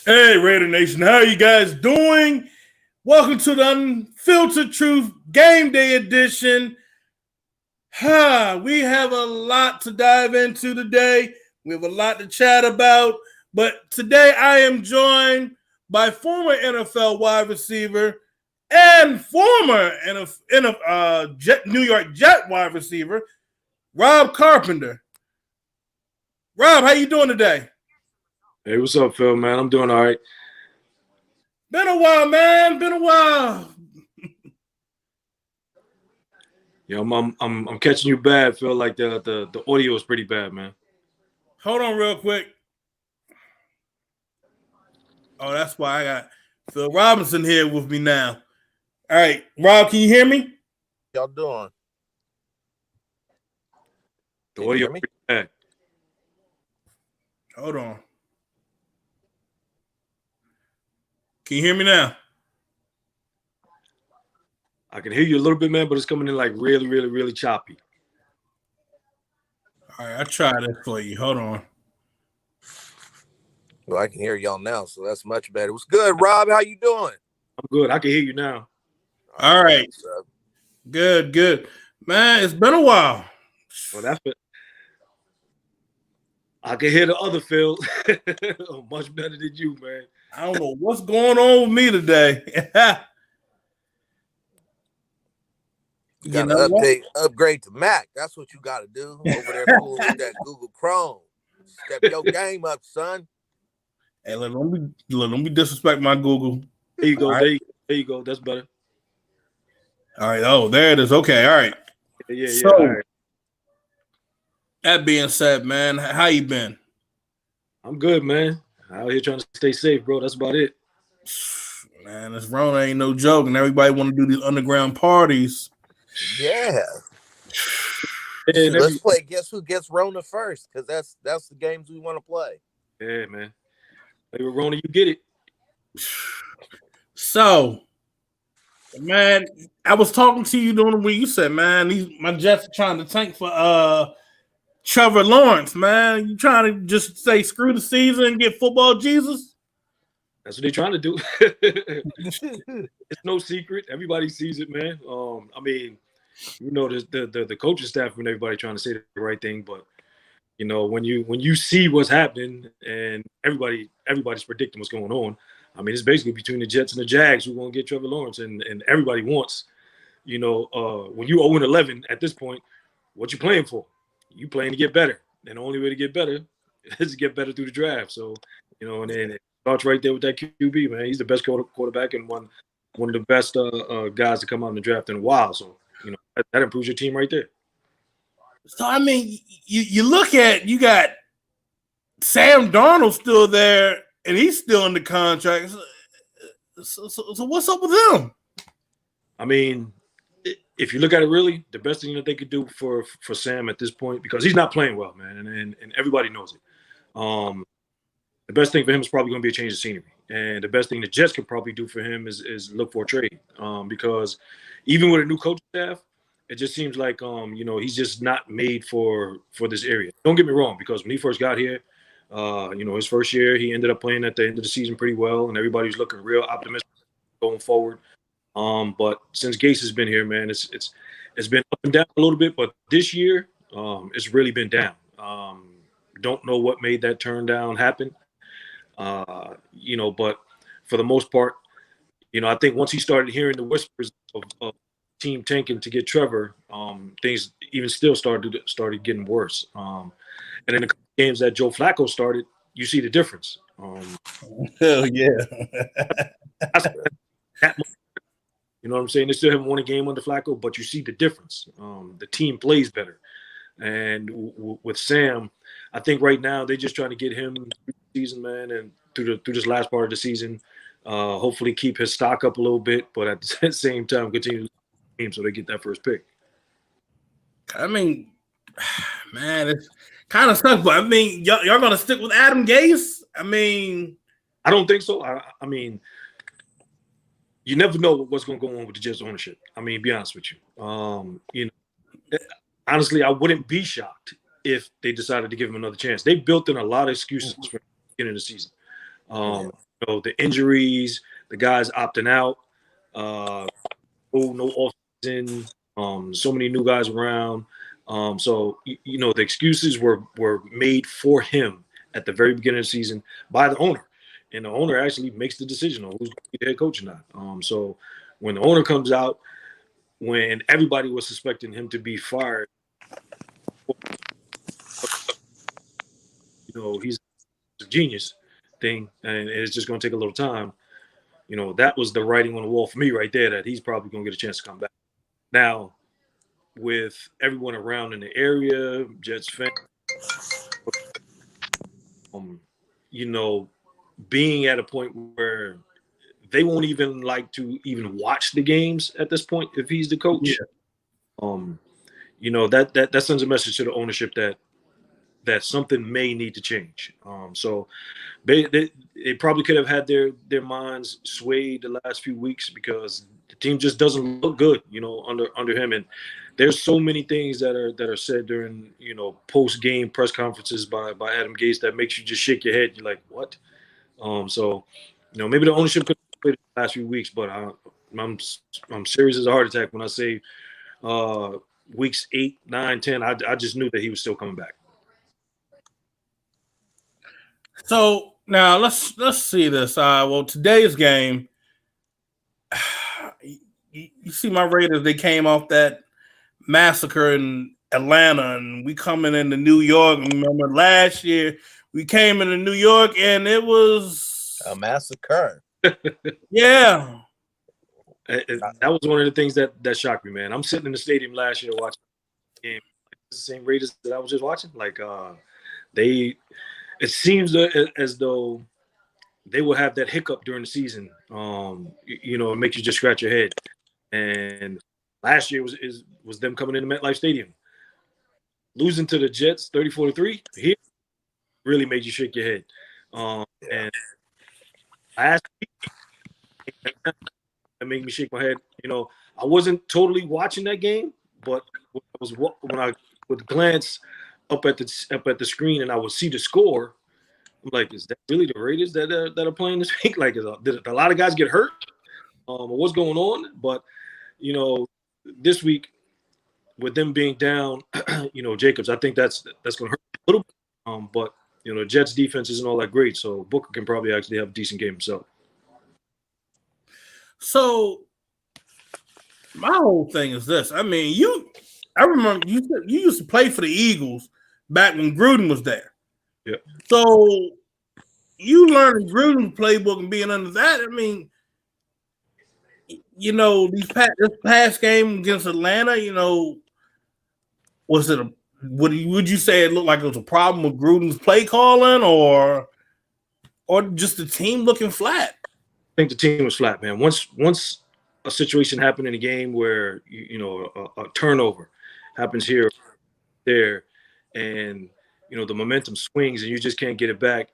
Hey, Raider Nation, how are you guys doing? Welcome to the Unfiltered Truth Game Day edition. We have a lot to dive into today. We have a lot to chat about. But today I am joined by former NFL wide receiver and former New York Jet wide receiver, Rob Carpenter. Rob, how you doing today? Hey, what's up, Phil, man? I'm doing all right. Been a while, man. Been a while. Yeah, I'm catching you bad, Phil. Like the audio is pretty bad, man. Hold on real quick. Oh, that's why I got Phil Robinson here with me now. All right, Rob, can you hear me? Y'all doing? The audio pretty bad. Hold on. Can you hear me now? I can hear you a little bit, man, but it's coming in like really, really, really choppy. All right, I'll try this for you. Hold on. Well, I can hear y'all now, so that's much better. What's good, Rob? How you doing? I'm good. I can hear you now. All right. Good. Man, it's been a while. Well, that's it. I can hear the other Phil much better than you, man. I don't know what's going on with me today. You gotta upgrade to Mac. That's what you gotta do over there fooling with that Google Chrome. Step your game up, son. Hey, don't be disrespect my Google. There you go. Right. There you go. That's better. All right. Oh, there it is. Okay. All right. Yeah. So, all right. That being said, man, how you been? I'm good, man. Out here trying to stay safe, bro. That's about it. Man, this Rona ain't no joke, and everybody want to do these underground parties. Yeah. Let's play Guess Who Gets Rona first, because that's the games we want to play. Yeah, man. Hey, Rona, you get it. So, man, I was talking to you during the week. You said, man, my Jets are trying to tank for Trevor Lawrence, man. You trying to just say screw the season and get football Jesus? That's what they're trying to do. It's no secret. Everybody sees it, man. I mean, you know, the coaching staff and everybody trying to say the right thing, but you know, when you see what's happening and everybody's predicting what's going on, I mean, it's basically between the Jets and the Jags who want to get Trevor Lawrence, and everybody wants, you know, when you 0-11 at this point, what you playing for? You playing to get better, and the only way to get better is to get better through the draft. So, you know, and then it starts right there with that QB, man. He's the best quarterback and one of the best guys to come out in the draft in a while. So, you know, that improves your team right there. So, I mean, you look at, you got Sam Darnold still there, and he's still in the contract. So what's up with him? I mean, if you look at it really, the best thing that they could do for Sam at this point, because he's not playing well, man, and everybody knows it. The best thing for him is probably going to be a change of scenery. And the best thing the Jets could probably do for him is look for a trade. Because even with a new coaching staff, it just seems like, you know, he's just not made for this area. Don't get me wrong, because when he first got here, you know, his first year, he ended up playing at the end of the season pretty well, and everybody's looking real optimistic going forward. But since Gase has been here, man, it's been up and down a little bit. But this year, it's really been down. Don't know what made that turn down happen. You know, but for the most part, you know, I think once he started hearing the whispers of team tanking to get Trevor, things even still started getting worse. And in the games that Joe Flacco started, you see the difference. Hell yeah. You know what I'm saying? They still haven't won a game under Flacco, but you see the difference. The team plays better. And with Sam, I think right now they're just trying to get him through the season, man, and through this last part of the season. Hopefully keep his stock up a little bit, but at the same time continue to game so they get that first pick. I mean, man, it's kind of sucks, but I mean, y'all gonna stick with Adam Gase? I mean, I don't think so. I mean, you never know what's going to go on with the Jets ownership. I mean, be honest with you. You know, honestly, I wouldn't be shocked if they decided to give him another chance. They built in a lot of excuses for the beginning of the season. the injuries, the guys opting out, no off season, so many new guys around. So the excuses were made for him at the very beginning of the season by the owner, and the owner actually makes the decision on who's going to be the head coach or not. So when the owner comes out, when everybody was suspecting him to be fired, he's a genius thing, and it's just going to take a little time. That was the writing on the wall for me right there, that he's probably going to get a chance to come back. Now, with everyone around in the area, Jets fans, being at a point where they won't even like to even watch the games at this point if he's the coach. Yeah. That sends a message to the ownership that something may need to change. So they probably could have had their minds swayed the last few weeks, because the team just doesn't look good, under him. And there's so many things that are said during, post game press conferences by Adam Gase that makes you just shake your head. You're like, what? So maybe the ownership could have played the last few weeks, but I'm serious as a heart attack when I say weeks 8, 9, 10. I just knew that he was still coming back. So now let's see this. Well, today's game, you see my Raiders, they came off that massacre in Atlanta, and we coming into New York. Remember last year we came into New York and it was a massacre. Yeah. That was one of the things that shocked me, man. I'm sitting in the stadium last year watching the game. The same Raiders that I was just watching. Like it seems as though they will have that hiccup during the season. It makes you just scratch your head. And last year was them coming into MetLife Stadium, losing to the Jets 34-3. Here really made you shake your head. And last week, that made me shake my head. I wasn't totally watching that game, but when I would glance up at the screen and I would see the score, I'm like, is that really the Raiders that are playing this week? Like, did a lot of guys get hurt? What's going on? But this week with them being down, Jacobs, I think that's going to hurt a little bit. But the Jets defense isn't all that great, so Booker can probably actually have a decent game himself. So my whole thing is this. I mean, I remember you used to play for the Eagles back when Gruden was there. Yeah. So you learned Gruden's playbook and being under that. I mean, this past game against Atlanta, was it would you say it looked like it was a problem with Gruden's play calling, or just the team looking flat? I think the team was flat, man. Once a situation happened in a game where a turnover happens here, there, and the momentum swings and you just can't get it back.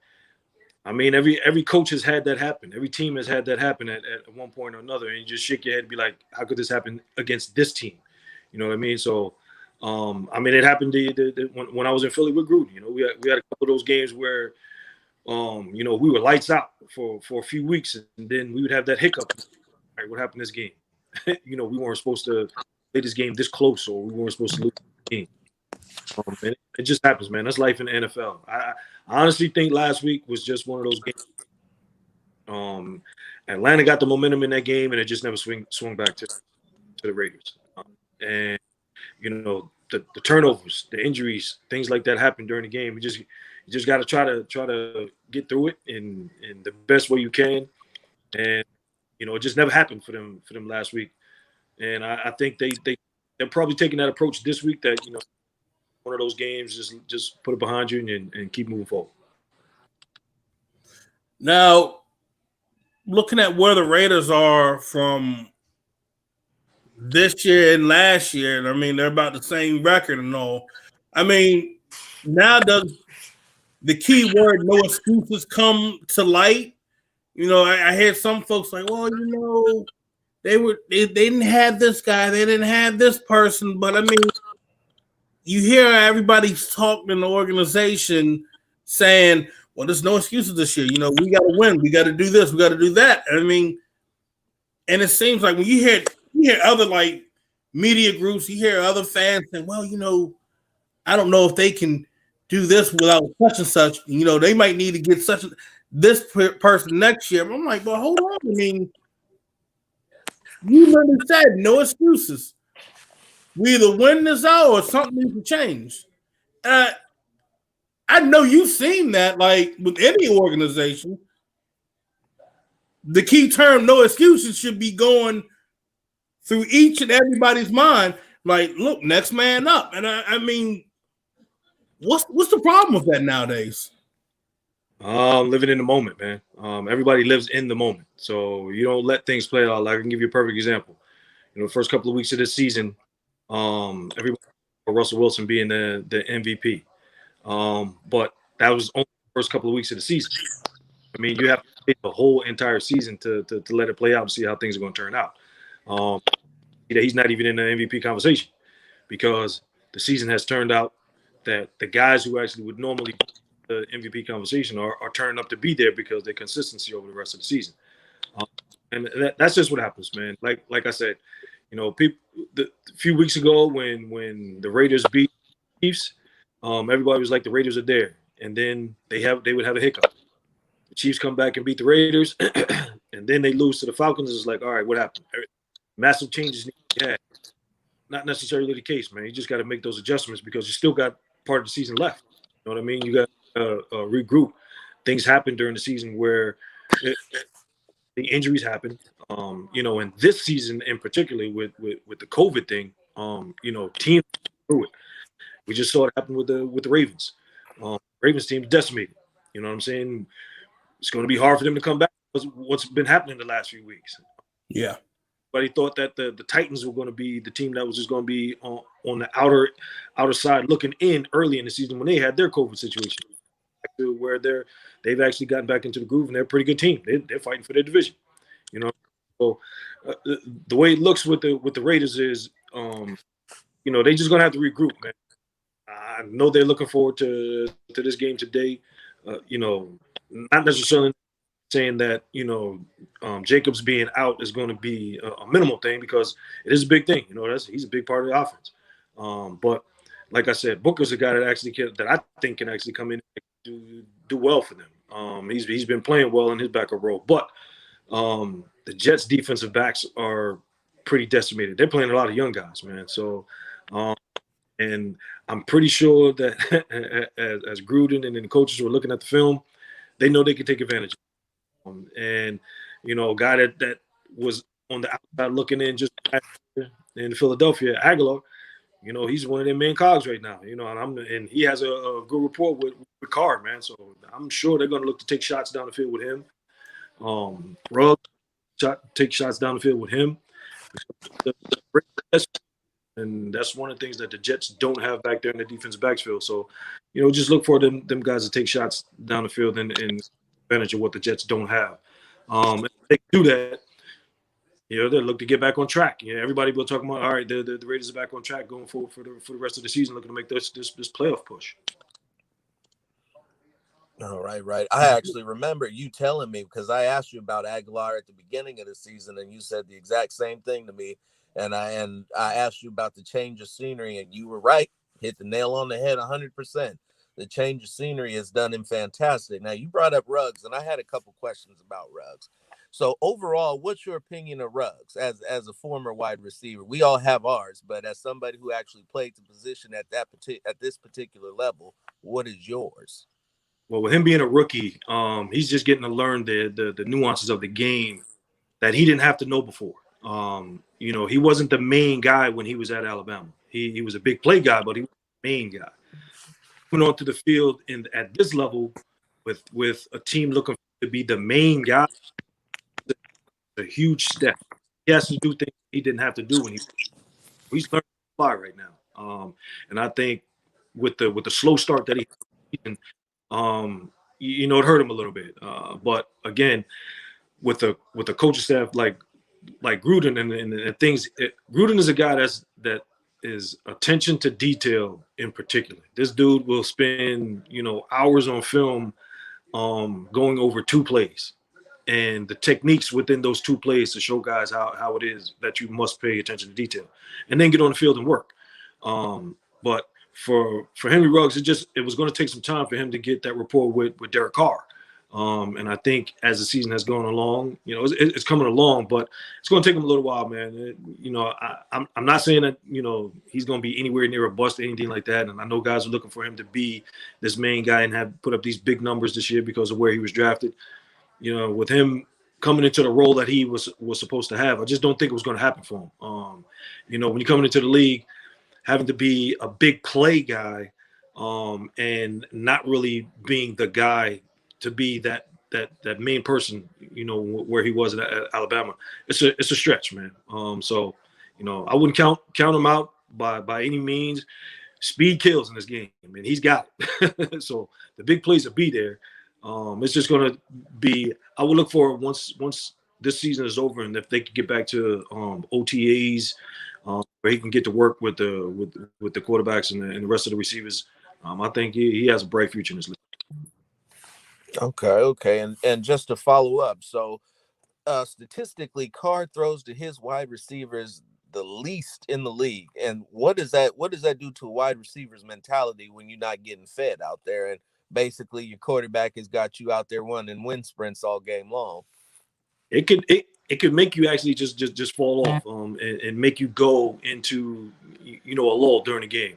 I mean, every coach has had that happen. Every team has had that happen at one point or another, and you just shake your head and be like, how could this happen against this team? You know what I mean? So, it happened when I was in Philly with Gruden. We had a couple of those games where, we were lights out for a few weeks, and then we would have that hiccup. All right, what happened this game? We weren't supposed to play this game this close, or we weren't supposed to lose the game. It just happens, man. That's life in the NFL. I honestly think last week was just one of those games. Atlanta got the momentum in that game, and it just never swung back to the Raiders. And the turnovers, the injuries, things like that happen during the game. You just got to try to get through it in the best way you can. And it just never happened for them last week. And I think they're probably taking that approach this week, that one of those games, just put it behind you and keep moving forward. Now, looking at where the Raiders are from this year and last year, I mean, they're about the same record and all. I mean, now does the key word "no excuses" come to light? I hear some folks like, well, they didn't have this guy, they didn't have this person, but I mean, you hear everybody's talking in the organization saying, well, there's no excuses this year. You know, we got to win. We got to do this. We got to do that. I mean, and it seems like when you hear other like media groups, you hear other fans saying, well, you know, I don't know if they can do this without such and such. You know, they might need to get this person next year. I'm like, well, hold on. I mean, you literally said no excuses. We either win this out or something needs to change. I know you've seen that, like with any organization. The key term, no excuses, should be going through each and everybody's mind. Like, look, next man up. And I mean, what's the problem with that nowadays? Living in the moment, man. Everybody lives in the moment, so you don't let things play out. Like, I can give you a perfect example. You know, the first couple of weeks of this season, everybody Russell Wilson being the MVP, but that was only the first couple of weeks of the season. I mean, you have to take the whole entire season to let it play out and see how things are going to turn out. He's not even in the MVP conversation because the season has turned out that the guys who actually would normally be the MVP conversation are turning up to be there because of their consistency over the rest of the season. And that's just what happens, man. Like I said, you know, a few weeks ago when the Raiders beat the Chiefs, everybody was like, the Raiders are there, and then they would have a hiccup. The Chiefs come back and beat the Raiders, and then they lose to the Falcons. It's like, all right, what happened? Massive changes need to be had. Not necessarily the case, man. You just got to make those adjustments because you still got part of the season left. You know what I mean? You got to regroup. Things happen during the season where the injuries happen. You know, and this season in particular with the COVID thing, you know, teams through it. We just saw it happen with the Ravens. Ravens team decimated. You know what I'm saying? It's going to be hard for them to come back. What's been happening the last few weeks? Yeah. But he thought that the Titans were going to be the team that was just going to be on the outer side looking in early in the season when they had their COVID situation, where they've actually gotten back into the groove and they're a pretty good team. They're fighting for their division, you know. So the way it looks with the Raiders is, you know, they're just going to have to regroup, man. I know they're looking forward to this game today. You know, not necessarily saying that, you know, Jacobs being out is going to be a minimal thing because it is a big thing. You know, he's a big part of the offense. But like I said, Booker's a guy that I think can actually come in and do well for them. He's been playing well in his backup role, but the Jets' defensive backs are pretty decimated. They're playing a lot of young guys, man. So, and I'm pretty sure that as Gruden and the coaches were looking at the film, they know they can take advantage of it. And, you know, a guy that was on the outside looking in just in Philadelphia, Aguilar, you know, he's one of their main cogs right now, you know, and he has a good rapport with Carr, man. So I'm sure they're going to look to take shots down the field with him. Ruggs take shots down the field with him. And that's one of the things that the Jets don't have back there in the defensive backfield. So, you know, just look for them guys to take shots down the field and advantage of what the Jets don't have. If they do that, you know, they'll look to get back on track. Yeah, everybody will talk about, all right, the Raiders are back on track going forward for the rest of the season, looking to make this playoff push. Oh, right. I actually remember you telling me, because I asked you about Aguilar at the beginning of the season, and you said the exact same thing to me. And I asked you about the change of scenery, and you were right. Hit the nail on the head 100%. The change of scenery has done him fantastic. Now, you brought up Ruggs, and I had a couple questions about Ruggs. So overall, what's your opinion of Ruggs as a former wide receiver? We all have ours, but as somebody who actually played the position at this particular level, what is yours? Well, with him being a rookie, he's just getting to learn the nuances of the game that he didn't have to know before. You know, he wasn't the main guy when he was at Alabama. He was a big play guy, but he was the main guy. Went onto the field at this level with a team looking to be the main guy. A huge step. He has to do things he didn't have to do when he's learning to fly right now. And I think with the slow start that he had, you know, it hurt him a little bit. But again, with the coaching staff like Gruden and things, Gruden is a guy that is attention to detail in particular. This dude will spend, you know, hours on film going over 2 plays and the techniques within those 2 plays to show guys how it is that you must pay attention to detail and then get on the field and work. But for Henry Ruggs, it was going to take some time for him to get that rapport with Derek Carr. And I think as the season has gone along, it's coming along, but it's going to take him a little while, man. I'm not saying that, he's going to be anywhere near a bust or anything like that. And I know guys are looking for him to be this main guy and have put up these big numbers this year because of where he was drafted. With him coming into the role that he was supposed to have, I just don't think it was going to happen for him. When you're coming into the league, having to be a big play guy and not really being the guy to be that main person, where he was at Alabama, it's a stretch, man. So I wouldn't count him out by any means. Speed kills in this game. I mean, he's got it. So the big plays will be there. It's just going to be. I will look for once this season is over, and if they can get back to OTAs, where he can get to work with the quarterbacks and the rest of the receivers. I think he has a bright future in this league. Okay. And just to follow up, so statistically, Carr throws to his wide receivers the least in the league. And what does that do to a wide receiver's mentality when you're not getting fed out there? And basically your quarterback has got you out there running wind sprints all game long. It could make you actually just fall off and make you go into a lull during the game.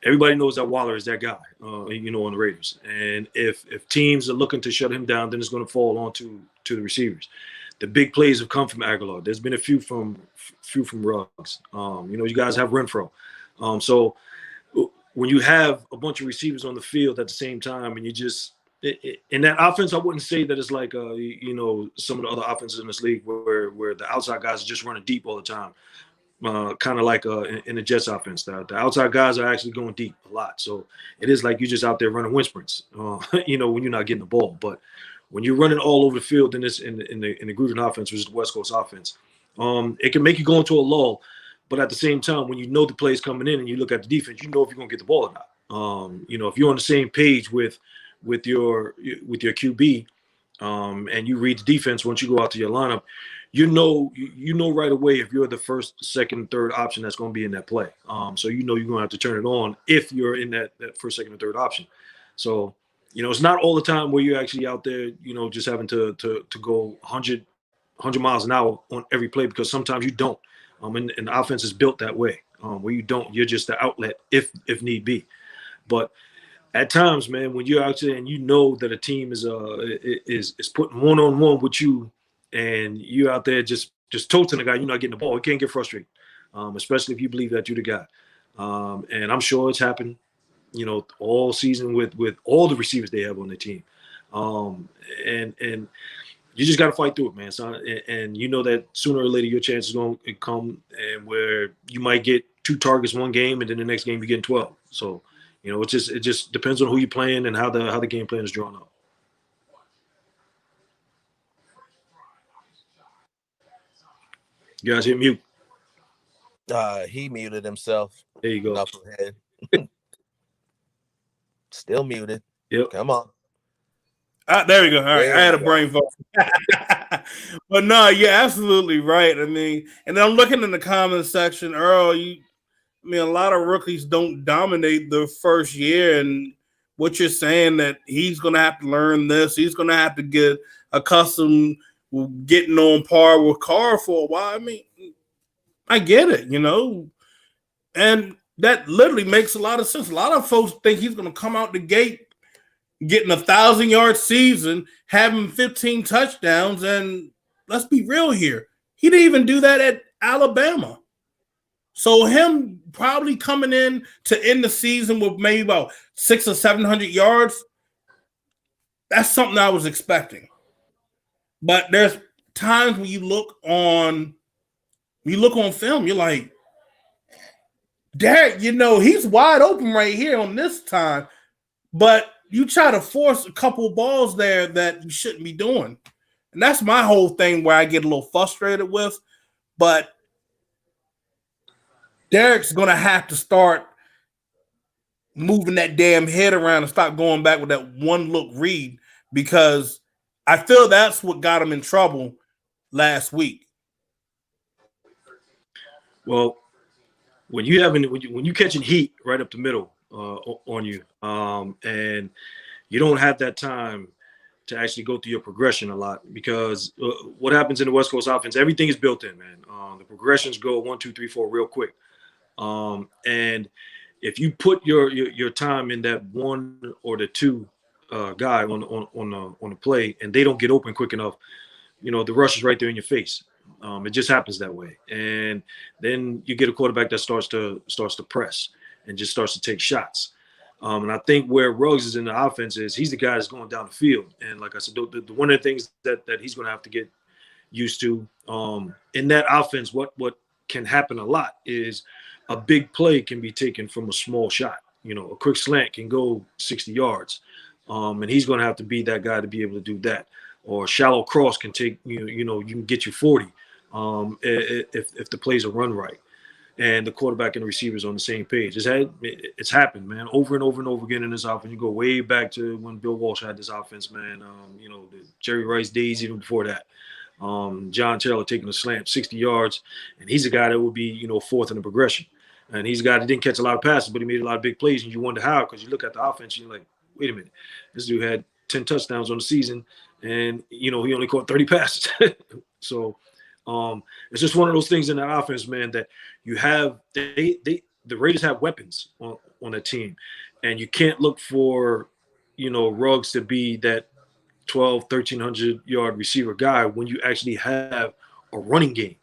Everybody knows that Waller is that guy, on the Raiders. And if teams are looking to shut him down, then it's going to fall on to the receivers. The big plays have come from Aguilar. There's been a few from Ruggs. You guys have Renfro. So when you have a bunch of receivers on the field at the same time, and you just in that offense, I wouldn't say that it's like some of the other offenses in this league where the outside guys are just running deep all the time. Kind of like in the Jets offense, the outside guys are actually going deep a lot. So it is like you're just out there running wind sprints, when you're not getting the ball. But when you're running all over the field in the Gruden offense, which is the West Coast offense, it can make you go into a lull. But at the same time, when you know the play's coming in and you look at the defense, you know if you're going to get the ball or not. If you're on the same page with your QB, and you read the defense once you go out to your lineup, you know right away if you're the first, second, third option that's going to be in that play. So you're going to have to turn it on if you're in that first, second, or third option. So it's not all the time where you're actually out there, just having to go 100 miles an hour on every play, because sometimes you don't. And the offense is built that way, where you don't. You're just the outlet if need be. But at times, man, when you're out there and you know that a team is putting one-on-one with you, and you're out there just toting the guy, you're not getting the ball, you can't get frustrated, especially if you believe that you're the guy. And I'm sure it's happened, all season with all the receivers they have on their team. And you just got to fight through it, man. So, and you know that sooner or later your chance is going to come, and where you might get 2 targets one game, and then the next game you're getting 12. So, it just depends on who you're playing and how the game plan is drawn up. You guys hit mute. He muted himself. There you go. Knucklehead. Still muted. Yep. Come on. There we go. All right. I had a brain fog. But no, you're absolutely right. I mean, and I'm looking in the comments section, Earl, a lot of rookies don't dominate their first year, and what you're saying that he's going to have to learn this. He's going to have to get accustomed with getting on par with Carr for a while. I mean, I get it, and that literally makes a lot of sense. A lot of folks think he's going to come out the gate getting 1,000-yard season, having 15 touchdowns, and let's be real here. He didn't even do that at Alabama. So him probably coming in to end the season with maybe about 600 or 700 yards, that's something I was expecting. But there's times when you look on film, you're like, Derek, he's wide open right here on this time, but you try to force a couple balls there that you shouldn't be doing. And that's my whole thing where I get a little frustrated with. But Derek's going to have to start moving that damn head around and stop going back with that one look read, because I feel that's what got him in trouble last week. Well, when you catching heat right up the middle on you, and you don't have that time to actually go through your progression a lot, because what happens in the West Coast offense, everything is built in, man. The progressions go 1, 2, 3, 4 real quick, and if you put your time in that one or the two guy on the play, and they don't get open quick enough, the rush is right there in your face. It just happens that way, and then you get a quarterback that starts to press and just starts to take shots. And I think where Ruggs is in the offense is he's the guy that's going down the field, and like I said, one of the things that he's going to have to get used to in that offense, what can happen a lot is a big play can be taken from a small shot. A quick slant can go 60 yards, and he's going to have to be that guy to be able to do that. Or a shallow cross can take you can get you 40 if the plays are run right, and the quarterback and the receivers on the same page. It's happened, man, over and over and over again in this offense. You go way back to when Bill Walsh had this offense, man. The Jerry Rice days, even before that. John Taylor taking a slant 60 yards, and he's a guy that would be fourth in the progression. And he's a guy that didn't catch a lot of passes, but he made a lot of big plays, and you wonder how, because you look at the offense, and you're like, wait a minute, this dude had 10 touchdowns on the season, and he only caught 30 passes. So it's just one of those things in that offense, man, that you have. The Raiders have weapons on that team, and you can't look for Ruggs to be that 1,300 yard receiver guy when you actually have a running game.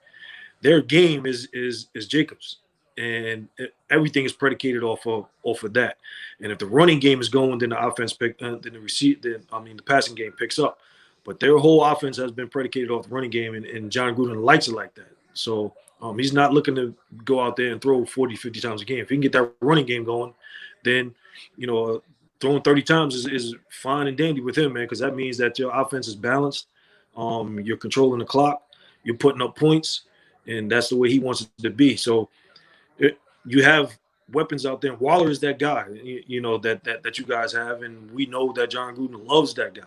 Their game is Jacobs, and everything is predicated off of that. And if the running game is going, then the offense the passing game picks up. But their whole offense has been predicated off the running game, and John Gruden likes it like that. So he's not looking to go out there and throw 40, 50 times a game. If he can get that running game going, then throwing 30 times is fine and dandy with him, man, because that means that your offense is balanced. You're controlling the clock, you're putting up points, and that's the way he wants it to be. So you have weapons out there. Waller is that guy, that you guys have, and we know that John Gruden loves that guy.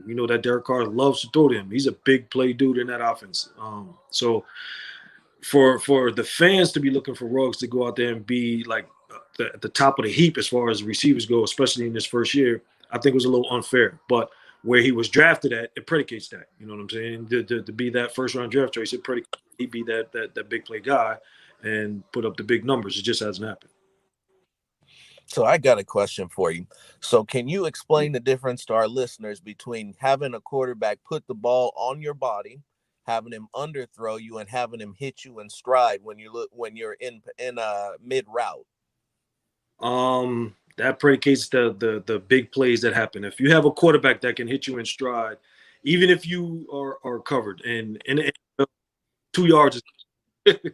We know that Derek Carr loves to throw to him. He's a big play dude in that offense. So for the fans to be looking for Ruggs to go out there and be like at the top of the heap as far as receivers go, especially in this first year, I think it was a little unfair. But where he was drafted at, it predicates that. You know what I'm saying? To be that first round draft choice, it predicates he'd be that big play guy and put up the big numbers. It just hasn't happened. So I got a question for you. So can you explain the difference to our listeners between having a quarterback put the ball on your body, having him underthrow you, and having him hit you in stride when you're in mid route? That predicates the big plays that happen. If you have a quarterback that can hit you in stride, even if you are covered, and 2 yards is,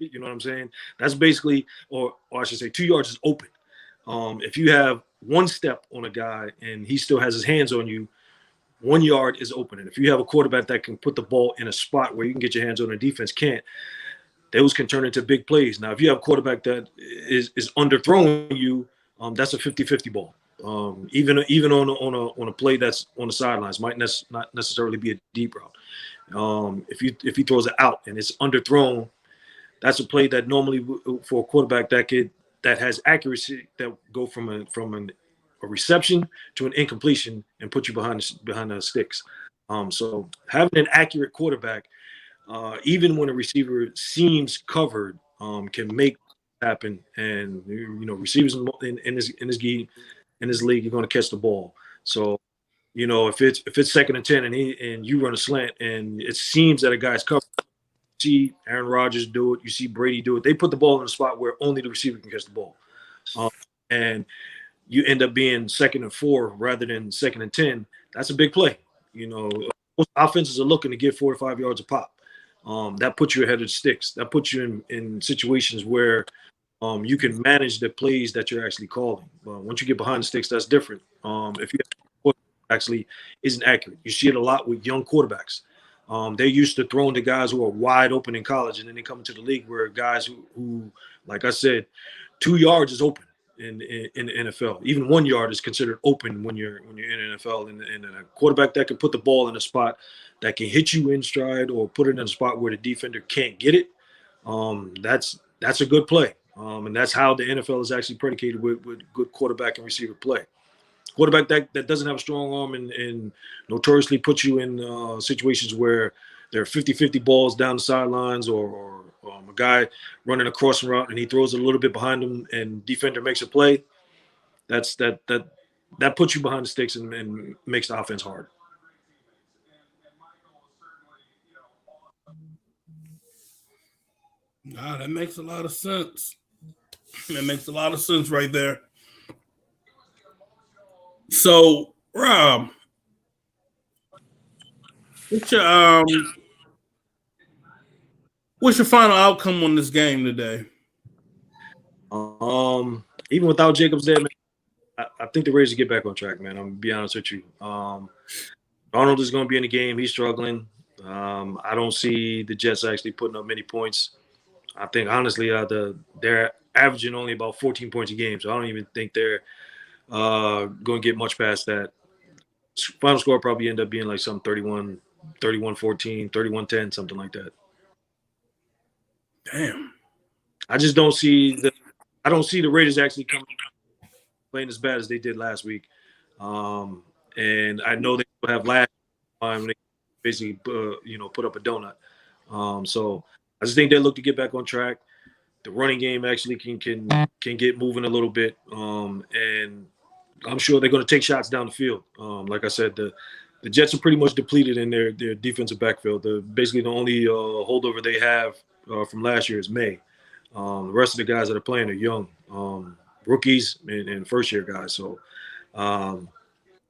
you know what I'm saying? That's basically, or I should say, 2 yards is open. If you have one step on a guy and he still has his hands on you, 1 yard is open. And if you have a quarterback that can put the ball in a spot where you can get your hands on, a defense can't, those can turn into big plays. Now, if you have a quarterback that is underthrowing you, that's a 50-50 ball. Even on a play that's on the sidelines, might not necessarily be a deep route. If he throws it out and it's underthrown, that's a play that normally for a quarterback that has accuracy, that go from a reception to an incompletion and put you behind the sticks. So having an accurate quarterback, even when a receiver seems covered, can make happen. And receivers in this league, you're going to catch the ball. So if it's second and 10 and you run a slant and it seems that a guy's covered, see Aaron Rodgers do it. You see Brady do it. They put the ball in a spot where only the receiver can catch the ball. And you end up being second and 4 rather than second and 10. That's a big play. Most offenses are looking to get 4 to 5 yards a pop. That puts you ahead of the sticks. That puts you in situations where you can manage the plays that you're actually calling. Once you get behind the sticks, that's different. If you actually isn't accurate, you see it a lot with young quarterbacks. They're used to throwing to guys who are wide open in college, and then they come into the league where guys who like I said, 2 yards is open. in the NFL. Even 1 yard is considered open when you're in the NFL. And a quarterback that can put the ball in a spot that can hit you in stride or put it in a spot where the defender can't get it, that's a good play. And that's how the NFL is actually predicated with good quarterback and receiver play. Quarterback that doesn't have a strong arm and notoriously puts you in situations where there are 50-50 balls down the sidelines or a guy running a crossing route and he throws a little bit behind him and defender makes a play. That puts you behind the sticks and makes the offense hard. Nah, that makes a lot of sense. That makes a lot of sense right there. So, Rob, what's your final outcome on this game today? Even without Jacobs there, man, I think the Raiders get back on track, man. I'm gonna be honest with you. Arnold is gonna be in the game. He's struggling. I don't see the Jets actually putting up many points. I think honestly, they're averaging only about 14 points a game, so I don't even think they're going to get much past that. Final score probably end up being like some 31-14, 31-10, something like that. Damn. I just don't see the Raiders actually playing as bad as they did last week. And I know they will have last time they basically put up a donut. So I just think they look to get back on track. The running game actually can get moving a little bit. And I'm sure they're going to take shots down the field. Like I said, the Jets are pretty much depleted in their defensive backfield. Basically the only holdover they have from last year is May. The rest of the guys that are playing are young, rookies and first-year guys. So, I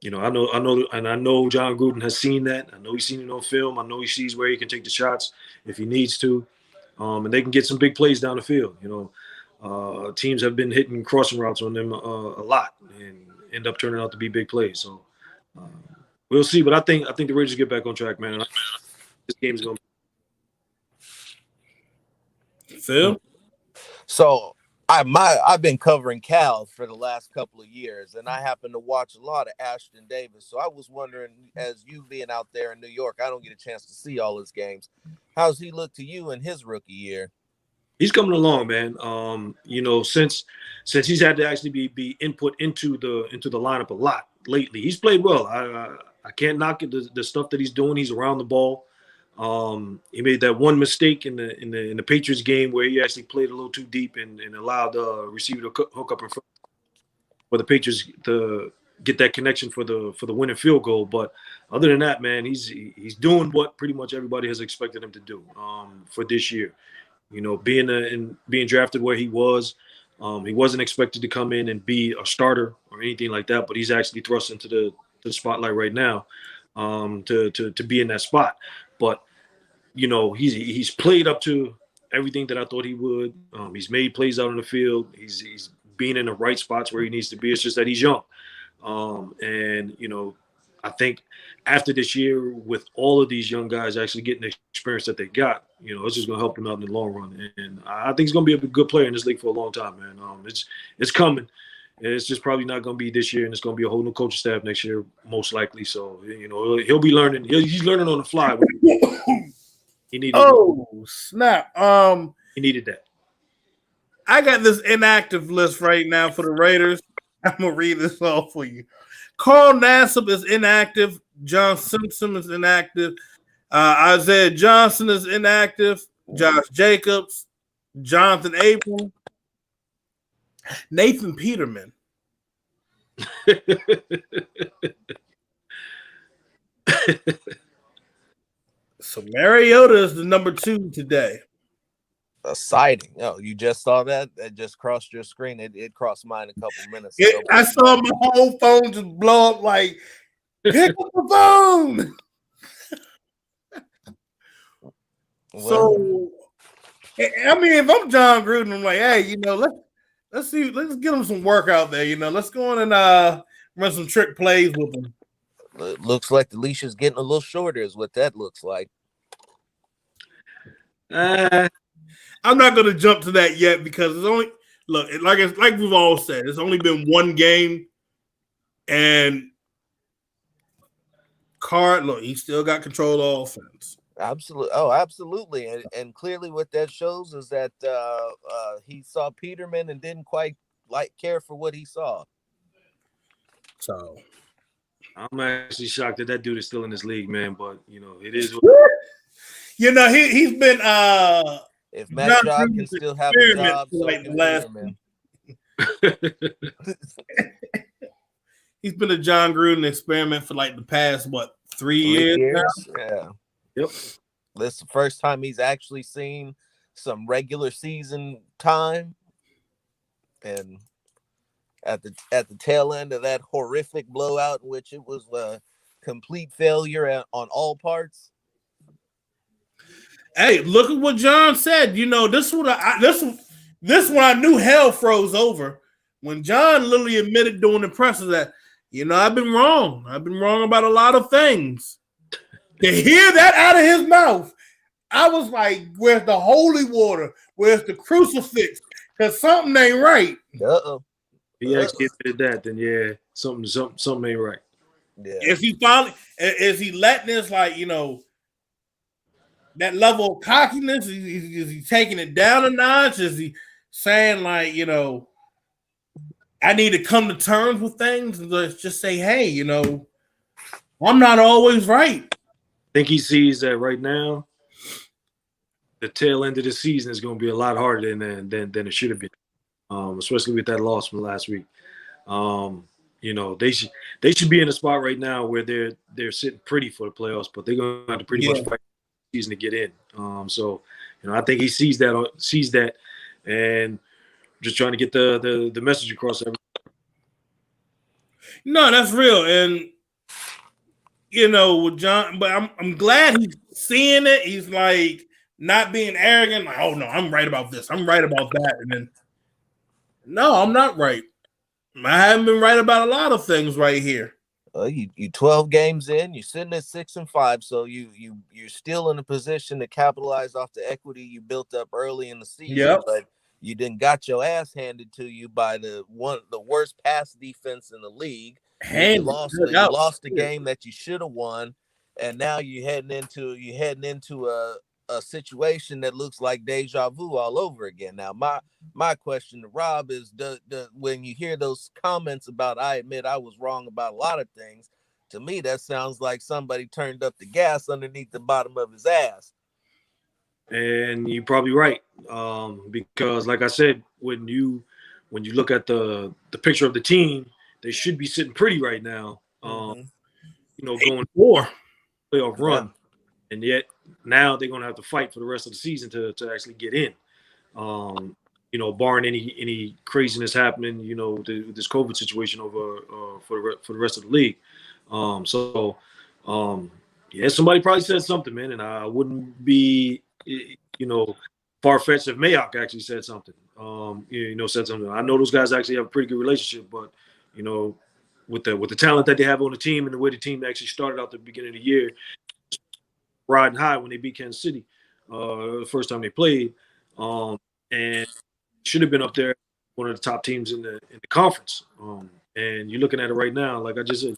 know John Gruden has seen that. I know he's seen it on film. I know he sees where he can take the shots if he needs to, and they can get some big plays down the field. Teams have been hitting crossing routes on them a lot and end up turning out to be big plays. So we'll see. But I think the Raiders get back on track, man. This game is going to be. Phil? So I've been covering Cal for the last couple of years, and I happen to watch a lot of Ashton Davis. So I was wondering, as you being out there in New York, I don't get a chance to see all his games. How's he look to you in his rookie year? He's coming along, man. Since he's had to actually be input into the lineup a lot lately, he's played well. I can't knock it, the stuff that he's doing. He's around the ball. He made that one mistake in the Patriots game where he actually played a little too deep and allowed the receiver to hook up in front for the Patriots to get that connection for the winning field goal. But other than that, man, he's doing what pretty much everybody has expected him to do for this year. Being drafted where he was, he wasn't expected to come in and be a starter or anything like that. But he's actually thrust into the spotlight right now to be in that spot. But he's played up to everything that I thought he would. He's made plays out on the field. He's being in the right spots where he needs to be. It's just that he's young. I think after this year, with all of these young guys actually getting the experience that they got, it's just going to help them out in the long run. And I think he's going to be a good player in this league for a long time, man. It's coming. It's just probably not going to be this year, and it's going to be a whole new coaching staff next year, most likely. So, he'll be learning. He's learning on the fly. He needed. Oh, snap! He needed that. I got this inactive list right now for the Raiders. I'm gonna read this all for you. Carl Nassib is inactive. John Simpson is inactive. Isaiah Johnson is inactive. Josh Jacobs, Jonathan Abram, Nathan Peterman. So Mariota is the number 2 today. A sighting. Oh, you just saw that? That just crossed your screen. It crossed mine a couple minutes ago. I saw my whole phone just blow up like, pick up the phone. So, I mean, if I'm John Gruden, I'm like, hey, let's get him some work out there. Let's go on and run some trick plays with him. It looks like the leash is getting a little shorter, is what that looks like. I'm not going to jump to that yet because there's look, like we've all said, it's only been one game, and Card, look, he still got control of offense. Absolutely. Oh, absolutely. And clearly what that shows is that he saw Peterman and didn't quite care for what he saw. So I'm actually shocked that dude is still in this league, man. But it is. He's been if Matt Schaub can still have a job, so like can Peterman. He's been a John Gruden experiment for like the past 3 years now? Yeah. Yep. This is the first time he's actually seen some regular season time, and at the tail end of that horrific blowout, in which it was a complete failure on all parts. Hey, look at what John said. This one I knew hell froze over when John literally admitted during the press that I've been wrong. I've been wrong about a lot of things. To hear that out of his mouth, I was like, "Where's the holy water? Where's the crucifix? Because something ain't right." He actually did that. Then yeah, something ain't right. Yeah. Is he letting this that level of cockiness? Is he taking it down a notch? Is he saying I need to come to terms with things and let's just say, hey, I'm not always right. I think he sees that right now. The tail end of the season is going to be a lot harder than it should have been, especially with that loss from last week. They should be in a spot right now where they're sitting pretty for the playoffs, but they're going to have to pretty much fight the season to get in. I think he sees that, and just trying to get the message across. No, that's real, and with John, but I'm glad he's seeing it. He's like not being arrogant, like, oh no, I'm right about this, I'm right about that, and then no, I'm not right. I haven't been right about a lot of things right here. You 12 games in, you're sitting at 6-5, so you're still in a position to capitalize off the equity you built up early in the season, but you didn't got your ass handed to you by the worst pass defense in the league. You lost a game that you should have won, and now you're heading into a situation that looks like deja vu all over again. Now, my question to Rob is, when you hear those comments about, I admit I was wrong about a lot of things, to me that sounds like somebody turned up the gas underneath the bottom of his ass. And you're probably right, because like I said, when you look at the picture of the team, they should be sitting pretty right now. Going for playoff run, and yet now they're going to have to fight for the rest of the season to actually get in. Barring any craziness happening, this COVID situation over for the rest of the league. Somebody probably said something, man, and I wouldn't be far-fetched if Mayock actually said something. Said something. I know those guys actually have a pretty good relationship, but with the talent that they have on the team and the way the team actually started out the beginning of the year, riding high when they beat Kansas City the first time they played, and should have been up there, one of the top teams in the conference. And you're looking at it right now, like I just said,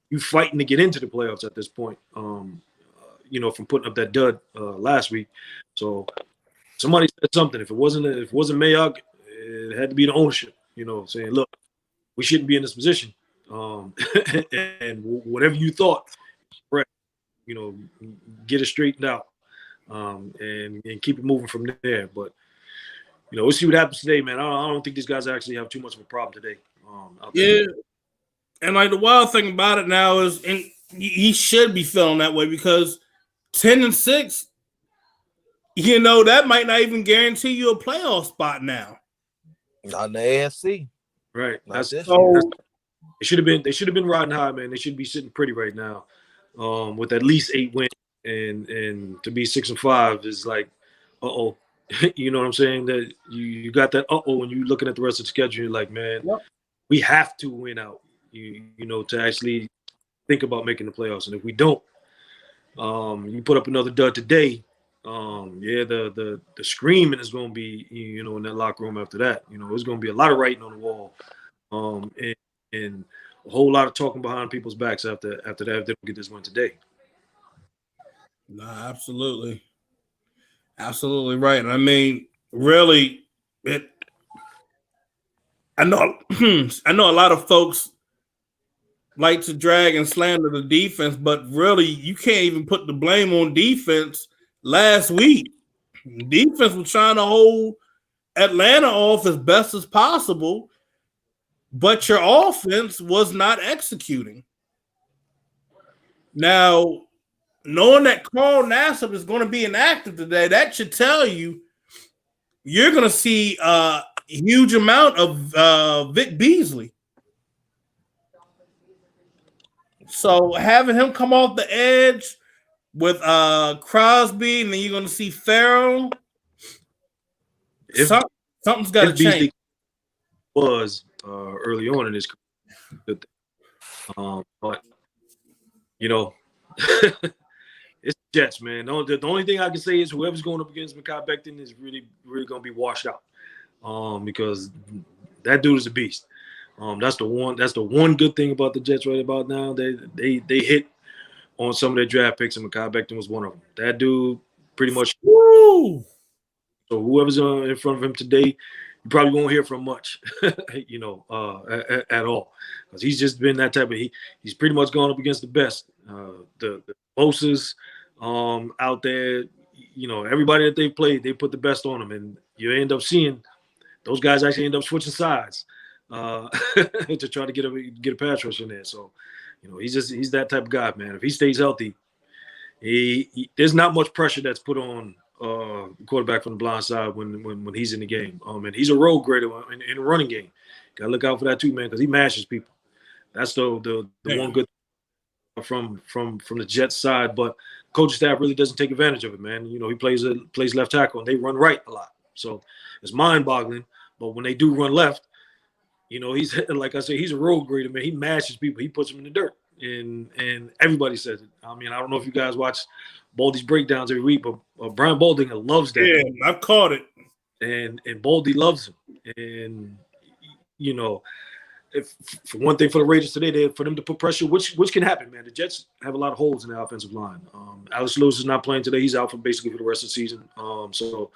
you fighting to get into the playoffs at this point. From putting up that dud last week. So somebody said something. If it wasn't Mayock, it had to be the ownership. Saying, look, we shouldn't be in this position. And whatever you thought, right? Get it straightened out, and keep it moving from there. But we'll see what happens today, man. I don't think these guys actually have too much of a problem today. And like the wild thing about it now is, and he should be feeling that way because 10-6, that might not even guarantee you a playoff spot now. Not in the AFC, right? That's it. They should have been riding high, man. They should be sitting pretty right now, with at least 8 wins, and to be 6-5 is like, uh-oh. You know what I'm saying? That you got that uh-oh when you're looking at the rest of the schedule. You're like, man, we have to win out, to actually think about making the playoffs. And if we don't, you put up another dud today, yeah, the screaming is going to be, in that locker room after that. There's going to be a lot of writing on the wall, and a whole lot of talking behind people's backs after that if they don't get this win today. No, absolutely. Absolutely right. And I mean, really, I know I know a lot of folks like to drag and slander the defense, but really you can't even put the blame on defense last week. Defense was trying to hold Atlanta off as best as possible, but your offense was not executing. Now, knowing that Carl Nassib is going to be inactive today, that should tell you you're going to see a huge amount of Vic Beasley. So having him come off the edge with Crosby, and then you're going to see Farrell. Something's got to change. Was early on in his career, but it's Jets, man. The only thing I can say is whoever's going up against Mekhi Becton is really, really going to be washed out, because that dude is a beast. That's the one good thing about the Jets right about now. They hit on some of their draft picks, and Mekhi Becton was one of them. That dude pretty much. Woo! So whoever's in front of him today, you probably won't hear from much, at all, because he's just been that type of. He's pretty much gone up against the best, the Bosa's out there. Everybody that they played, they put the best on them, and you end up seeing those guys actually end up switching sides to try to get a pass rush in there. So, he's that type of guy, man. If he stays healthy, there's not much pressure that's put on quarterback from the blind side when he's in the game. And he's a road grader in the running game. Got to look out for that too, man, because he mashes people. That's the one good thing from the Jets side. But coaching staff really doesn't take advantage of it, man. He plays left tackle, and they run right a lot. So it's mind-boggling. But when they do run left, he's, like I said, he's a road grader, man. He mashes people. He puts them in the dirt. And everybody says it. I mean, I don't know if you guys watch Baldy's breakdowns every week, but Brian Baldinger loves that. Yeah, I've caught it. And Baldy loves him. And, if for one thing for the Raiders today, for them to put pressure, which can happen, man. The Jets have a lot of holes in their offensive line. Alex Lewis is not playing today. He's out for the rest of the season. So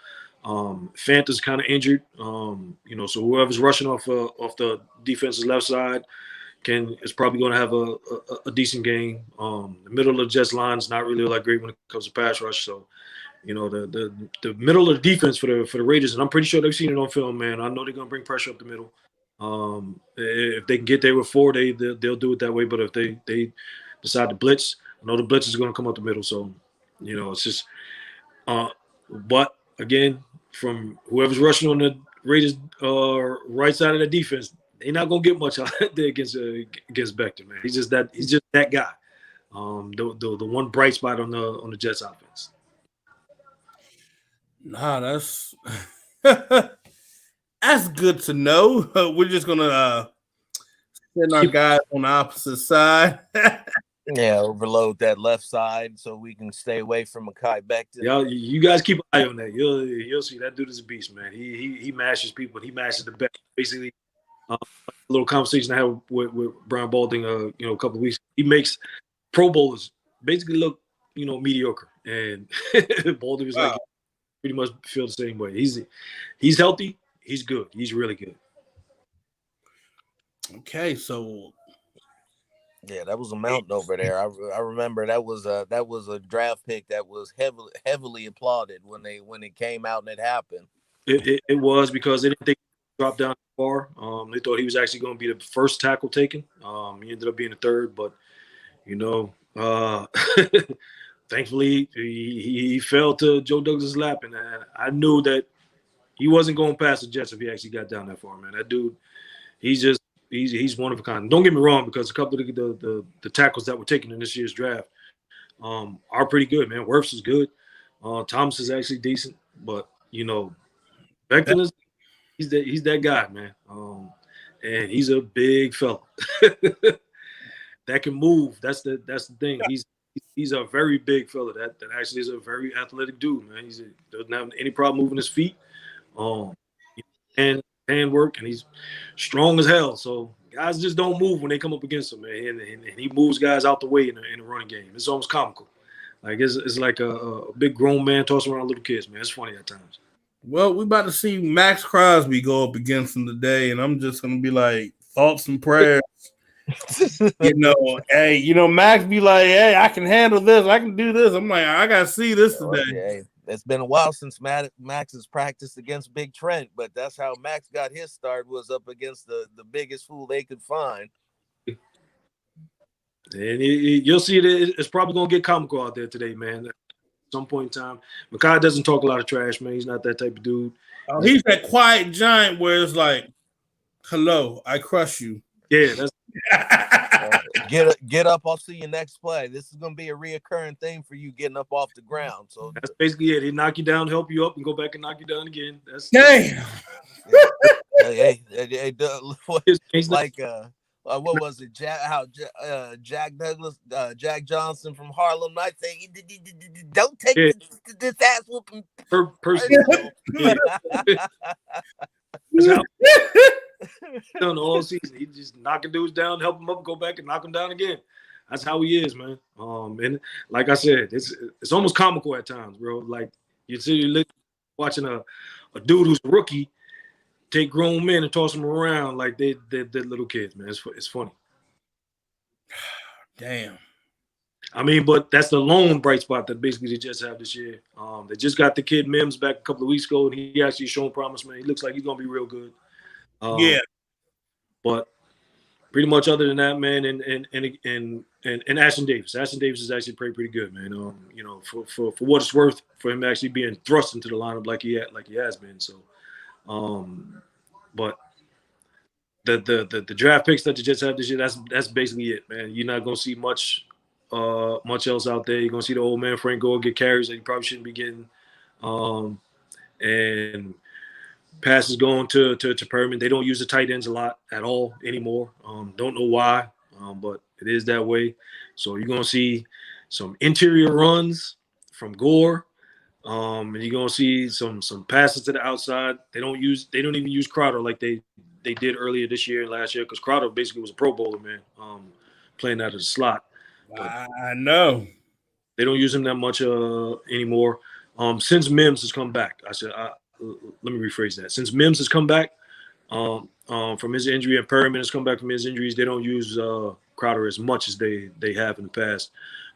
Fanta's kind of injured. So whoever's rushing off the defense's left side is probably going to have a decent game. The middle of the Jets line is not really all that great when it comes to pass rush. So, the middle of the defense for the Raiders, and I'm pretty sure they've seen it on film, man. I know they're going to bring pressure up the middle. If they can get there with 4, they'll do it that way. But if they decide to blitz, I know the blitz is going to come up the middle. So, it's just. But again, from whoever's rushing on the Raiders right side of the defense, they're not gonna get much out there against Becton, man. He's just that guy. The one bright spot on the Jets offense. Nah, that's that's good to know. We're just gonna send our guys on the opposite side. Yeah, overload that left side so we can stay away from Mekhi Becton. Yeah, you guys keep an eye on that. You'll see that dude is a beast, man. He mashes people. He mashes the best. Basically, a little conversation I had with Brian Balding, a couple of weeks. He makes Pro Bowlers basically look, mediocre, and Balding was like, pretty much feel the same way. He's healthy. He's good. He's really good. Okay, so. Yeah, that was a mountain over there. I remember that was a draft pick that was heavily applauded when it came out and it happened. It was because they didn't think he dropped down far. They thought he was actually going to be the first tackle taken. He ended up being the third, but thankfully he fell to Joe Douglas' lap, and I knew that he wasn't going past the Jets if he actually got down that far, man. That dude, he's one of a kind. Don't get me wrong, because a couple of the tackles that were taken in this year's draft are pretty good, man. Wirfs is good. Thomas is actually decent, but Becton he's that guy, man. And he's a big fella that can move. That's the thing. He's He's a very big fella. That actually is a very athletic dude, man. Doesn't have any problem moving his feet. And hand work, and he's strong as hell. So guys just don't move when they come up against him, man. And he moves guys out the way in the running game. It's almost comical. Like it's like a big grown man tossing around little kids, man. It's funny at times. Well, we're about to see Max Crosby go up against him today, and I'm just gonna be like, thoughts and prayers. Hey, Max be like, hey, I can handle this, I can do this. I'm like, I gotta see this today. Yeah, it's been a while since Max has practiced against Big Trent, but that's how Max got his start, was up against the biggest fool they could find. And you'll see it's probably gonna get comical out there today, man. At some point in time, Makai doesn't talk a lot of trash, man. He's not that type of dude. Oh, he's that quiet giant where it's like, hello, I crush you. Yeah, that's get up. I'll see you next play. This is gonna be a reoccurring thing for you, getting up off the ground. So that's basically it. He knock you down, help you up, and go back and knock you down again. That's damn. Hey, like what was it? Jack Douglas, Jack Johnson from Harlem Nights say, "Don't take this ass whooping." Done all season. He just knocking dudes down, help him up, go back and knock him down again. That's how he is, man. And like I said, it's almost comical at times, bro. Like you're watching a dude who's a rookie take grown men and toss them around like they're little kids, man. It's funny. Damn. I mean, but that's the lone bright spot that basically they just have this year. They just got the kid Mims back a couple of weeks ago, and he actually shown promise, man. He looks like he's gonna be real good. But pretty much other than that, man, and Ashton Davis. Ashton Davis is actually pretty good, man. For what it's worth, for him actually being thrust into the lineup like he has been. So, but the draft picks that the Jets have this year, that's basically it, man. You're not gonna see much else out there. You're gonna see the old man Frank Gore get carries that he probably shouldn't be getting, and passes going to Perman. They don't use the tight ends a lot at all anymore. Don't know why, but it is that way. So you're gonna see some interior runs from Gore, and you're gonna see some passes to the outside. They don't even use Crowder like they did earlier this year and last year, because Crowder basically was a Pro Bowler, man, playing out of the slot. But I know they don't use him that much anymore. Since Mims has come back, let me rephrase that. Since Mims has come back from his injury and Perriman has come back from his injuries, they don't use Crowder as much as they have in the past.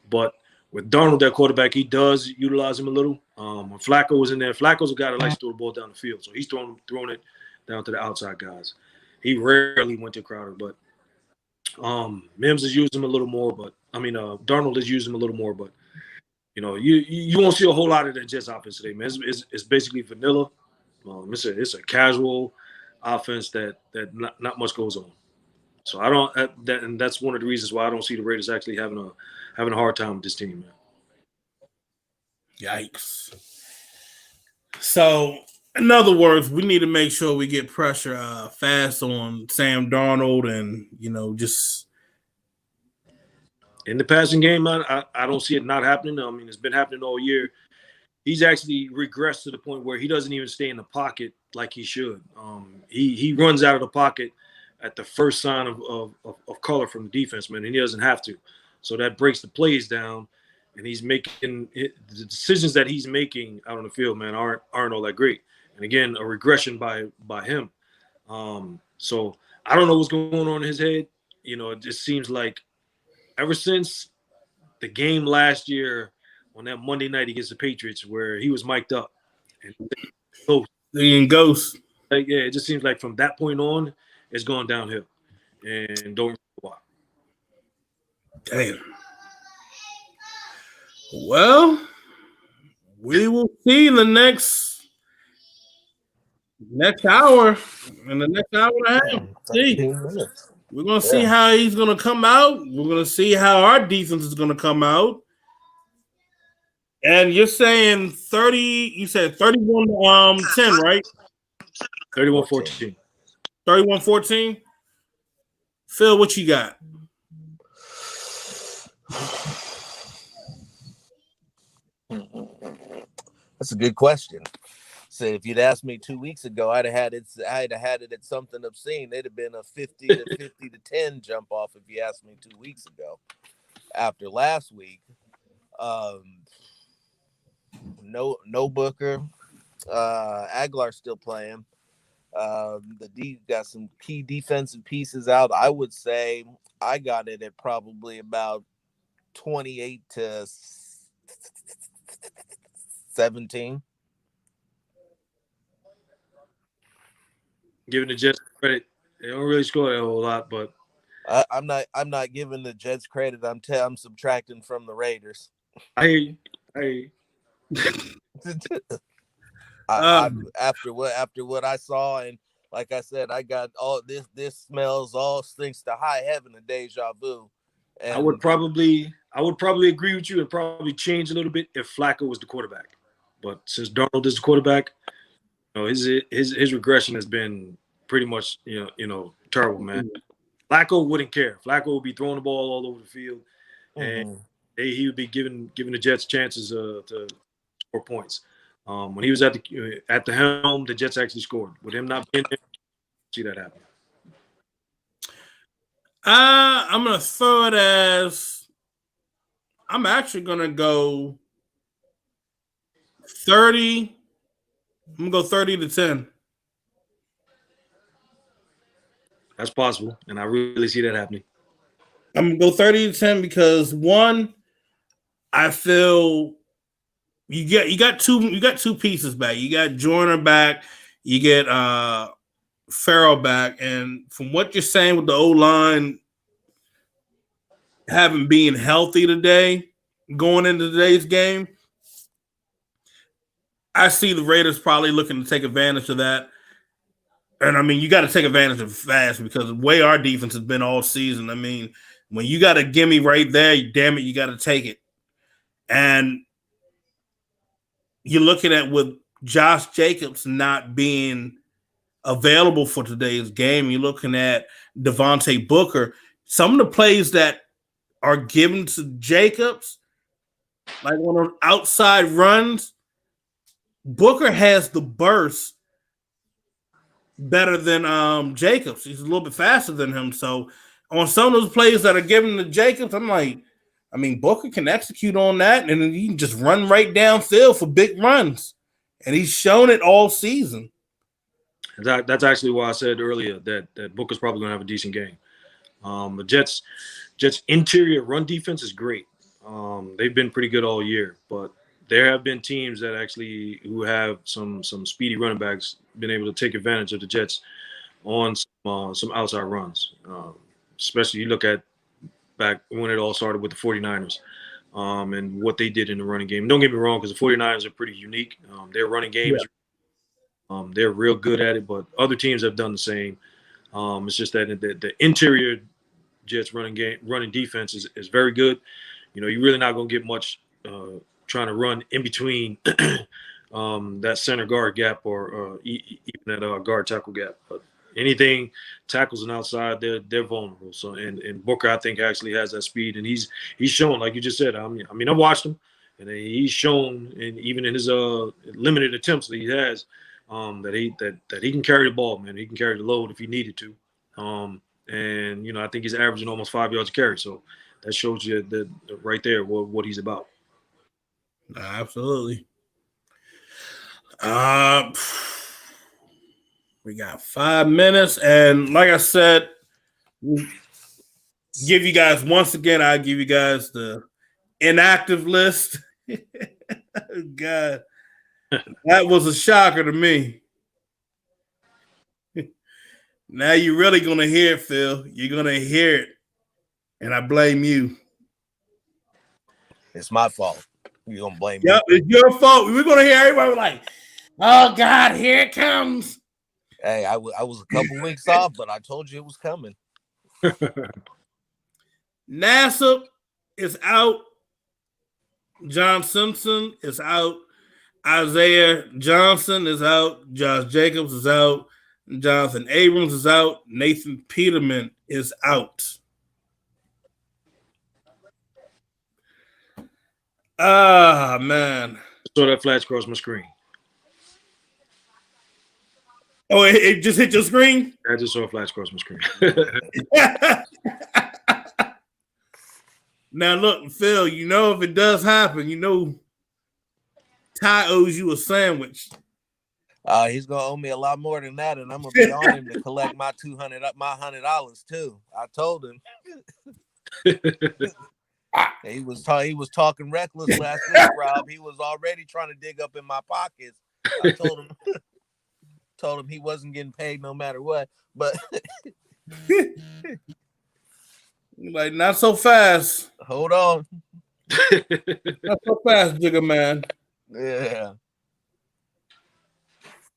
But with Darnold, that quarterback, he does utilize him a little. When Flacco was in there, Flacco's a guy that likes to throw the ball down the field. So he's throwing it down to the outside guys. He rarely went to Crowder, but Mims has used him a little more. But Darnold has used him a little more. But you won't see a whole lot of that Jets offense today, man. It's basically vanilla. It's a casual offense that not much goes on. So I don't and that's one of the reasons why I don't see the Raiders actually having a hard time with this team, man. Yikes. So, in other words, we need to make sure we get pressure fast on Sam Darnold, and just in the passing game, I don't see it not happening. I mean, it's been happening all year. He's actually regressed to the point where he doesn't even stay in the pocket like he should. He runs out of the pocket at the first sign of color from the defense, man, and he doesn't have to. So that breaks the plays down, and he's making the decisions that he's making out on the field, man, aren't all that great. And again, a regression by him. So I don't know what's going on in his head. It just seems like ever since the game last year on that Monday night against the Patriots, where he was mic'd up and ghost. It just seems like from that point on, it's gone downhill, and don't know why. Damn. Well, we will see in the next hour, in the next hour and a half. See. We're going to see how he's going to come out. We're going to see how our defense is going to come out. And you're saying 30, you said 31-10, right? 31-14. 31-14. Phil, what you got? That's a good question. So if you'd asked me 2 weeks ago, I'd have had it at something obscene. It'd have been a 50 to 10 jump off if you asked me 2 weeks ago. After last week, no Booker. Aguilar's still playing. The D got some key defensive pieces out. I would say I got it at probably about 28 to 17. Giving the Jets credit, they don't really score a whole lot, but I'm not giving the Jets credit. I'm subtracting from the Raiders. I hear you. I hear you. After what I saw, and like I said, I got all this smells all stinks to high heaven of deja vu. And I would probably agree with you and probably change a little bit if Flacco was the quarterback. But since Darnold is the quarterback, his regression has been pretty much terrible, man. Flacco wouldn't care. Flacco would be throwing the ball all over the field, and he would be giving the Jets chances to score points. When he was at the helm, the Jets actually scored. With him not being there, see that happen. I'm gonna throw it as I'm actually gonna go 30. I'm gonna go 30 to 10. That's possible, and I really see that happening. I'm gonna go 30 to 10 because one, I feel you got two pieces back. You got Joyner back, you get Farrell back, and from what you're saying with the O-line having being healthy today, going into today's game, I see the Raiders probably looking to take advantage of that. And I mean, you got to take advantage of it fast because the way our defense has been all season. I mean, when you got a gimme right there, damn it, you got to take it. And you're looking at with Josh Jacobs not being available for today's game, you're looking at Devontae Booker. Some of the plays that are given to Jacobs, like on those outside runs, Booker has the burst better than Jacobs. He's a little bit faster than him. So on some of those plays that are given to Jacobs, I'm like, I mean, Booker can execute on that, and he can just run right downfield for big runs. And he's shown it all season. That's actually why I said earlier that Booker's probably going to have a decent game. The Jets' interior run defense is great. They've been pretty good all year, but there have been teams that actually who have some speedy running backs been able to take advantage of the Jets on some outside runs. Especially you look at back when it all started with the 49ers and what they did in the running game. Don't get me wrong, because the 49ers are pretty unique. Their running game is they're real good at it, but other teams have done the same. It's just that the interior Jets running defense is very good. You're really not going to get much trying to run in between that center guard gap or even that guard tackle gap. But anything tackles and outside, they're vulnerable. So and Booker, I think, actually has that speed, and he's shown, like you just said. I mean, I've watched him, and he's shown, and even in his limited attempts that he has, that he can carry the ball, man. He can carry the load if he needed to. And I think he's averaging almost 5 yards a carry. So that shows you that right there what he's about. Absolutely. We got 5 minutes, and like I said, give you guys once again. I give you guys the inactive list. God, that was a shocker to me. Now you're really gonna hear it, Phil. You're gonna hear it, and I blame you. It's my fault. You're gonna blame me. Yep, it's your fault. We're gonna hear everybody like, "Oh God, here it comes." Hey, I was a couple weeks off, but I told you it was coming. Nassib is out. John Simpson is out. Isaiah Johnson is out. Josh Jacobs is out. Jonathan Abrams is out. Nathan Peterman is out. Ah, man. Saw that flash across my screen. Oh, it just hit your screen? I just saw a flash across my screen. Now, look, Phil, you know if it does happen, you know Ty owes you a sandwich. He's gonna owe me a lot more than that, and I'm gonna be on him to collect my $100 too. I told him. He was talking reckless last week, Rob. He was already trying to dig up in my pockets. I told him he wasn't getting paid no matter what. But like, not so fast. Hold on. Not so fast, Jigga man. Yeah.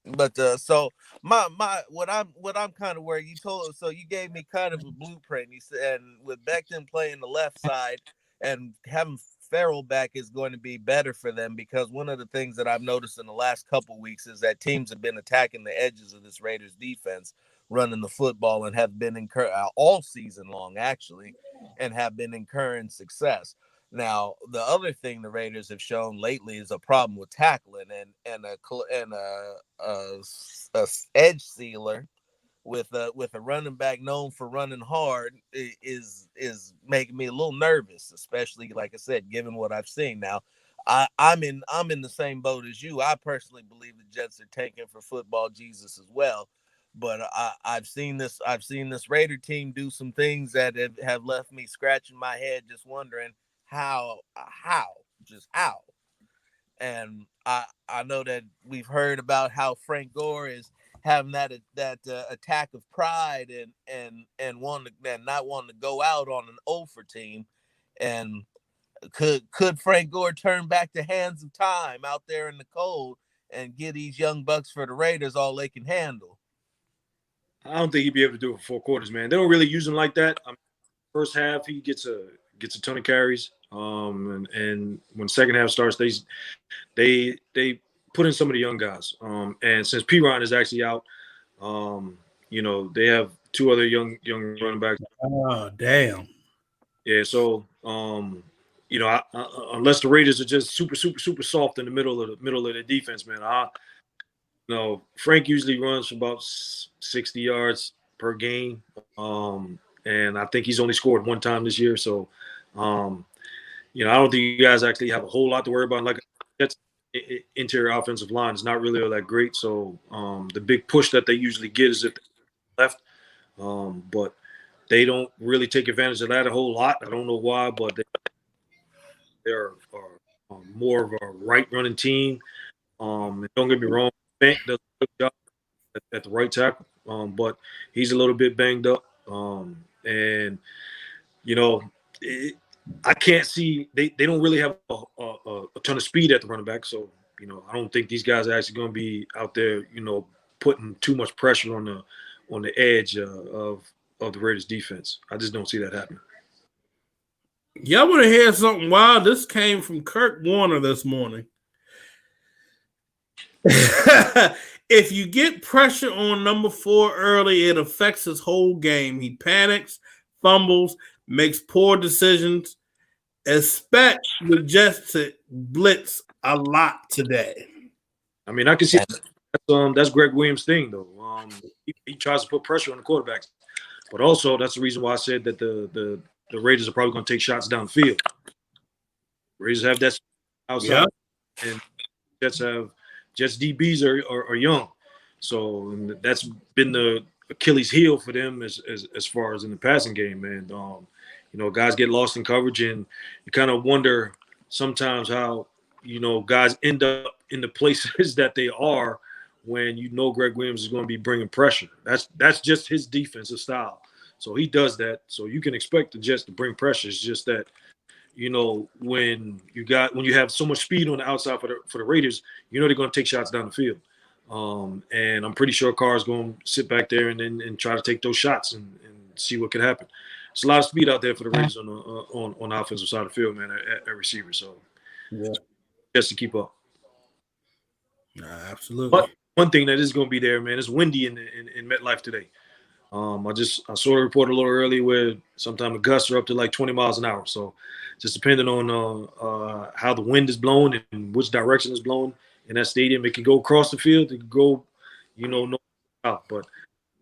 But so my what I'm kind of worried. You gave me kind of a blueprint. You said, and with Becton playing the left side and having Farrell back is going to be better for them, because one of the things that I've noticed in the last couple weeks is that teams have been attacking the edges of this Raiders defense, running the football, and have been all season long actually, and have been incurring success. Now, the other thing the Raiders have shown lately is a problem with tackling, and a edge sealer with a running back known for running hard is making me a little nervous, especially, like I said, given what I've seen. Now, I'm in the same boat as you. I personally believe the Jets are tanking for football Jesus as well. But I've seen this Raider team do some things that have left me scratching my head, just wondering how. And I know that we've heard about how Frank Gore is having that attack of pride and not wanting to go out on an 0 for team. And could Frank Gore turn back the hands of time out there in the cold and get these young bucks for the Raiders all they can handle? I don't think he'd be able to do it for 4 quarters, man. They don't really use him like that. I mean, first half he gets a ton of carries, and when second half starts, they put in some of the young guys. And since Piron is actually out, they have 2 other young running backs. Oh, damn. Yeah, so unless the Raiders are just super soft in the middle of the defense, man, Frank usually runs for about 60 yards per game, and I think he's only scored 1 time this year. So, I don't think you guys actually have a whole lot to worry about. Like, that's interior offensive line is not really all that great. So, the big push that they usually get is if they're left, but they don't really take advantage of that a whole lot. I don't know why, but they're more of a right running team. Don't get me wrong, Bank does a good job at the right tackle, but he's a little bit banged up. And I can't see they don't really have a ton of speed at the running back. So I don't think these guys are actually going to be out there putting too much pressure on the edge of the Raiders defense. I just don't see that happening. Y'all want to hear something wild? This came from Kurt Warner this morning. If you get pressure on number 4 early, it affects his whole game. He panics, fumbles, makes poor decisions. Expect the Jets to blitz a lot today. I mean, I can see that's Greg Williams' thing, though. He tries to put pressure on the quarterbacks, but also that's the reason why I said that the Raiders are probably going to take shots downfield. Raiders have that outside, and Jets DBs are young, so that's been the Achilles heel for them as far as in the passing game, man. Guys get lost in coverage, and you kind of wonder sometimes how guys end up in the places that they are when Greg Williams is going to be bringing pressure. That's just his defensive style. So he does that. So you can expect the Jets to bring pressure. It's just that when you have so much speed on the outside for the Raiders, they're going to take shots down the field. And I'm pretty sure Carr's going to sit back there and try to take those shots and see what can happen. It's a lot of speed out there for the Raiders on the offensive side of the field, man, at receiver. So just to keep up. Absolutely. But one thing that is going to be there, man, it's windy in MetLife today. I saw a report a little early where sometimes the gusts are up to like 20 miles an hour. So just depending on how the wind is blowing and which direction is blowing in that stadium, it can go across the field, it can go, north south. But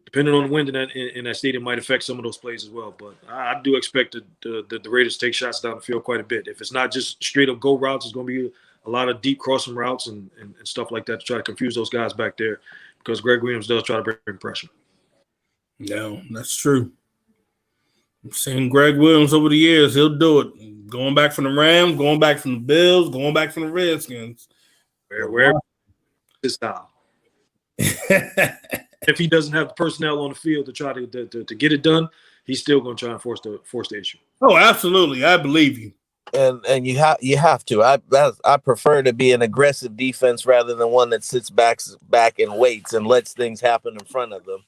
depending on the wind in that stadium might affect some of those plays as well. But I do expect the Raiders to take shots down the field quite a bit. If it's not just straight up go routes, it's going to be a lot of deep crossing routes and stuff like that to try to confuse those guys back there, because Greg Williams does try to bring pressure. No, that's true. I've seen Greg Williams over the years. He'll do it. Going back from the Rams, going back from the Bills, going back from the Redskins. Where his style. If he doesn't have the personnel on the field to try to get it done, he's still going to try and force the issue. Oh, absolutely. I believe you. And you have to. I prefer to be an aggressive defense rather than one that sits back and waits and lets things happen in front of them.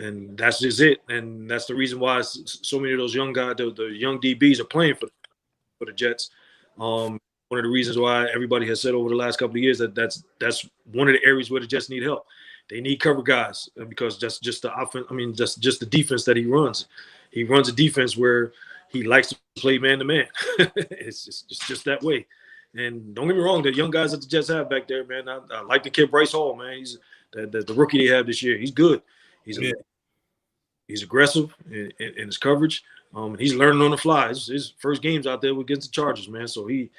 And that's just it. And that's the reason why so many of those young guys, the young DBs, are playing for the Jets. One of the reasons why everybody has said over the last couple of years that's one of the areas where the Jets need help. They need cover guys, because just the offense. I mean, just the defense that he runs. He runs a defense where he likes to play man to man. It's just that way. And don't get me wrong, the young guys that the Jets have back there, man. I like the kid Bryce Hall, man. He's the rookie they have this year. He's good. He's aggressive in his coverage. He's learning on the fly. His first game's out there against the Chargers, man. So he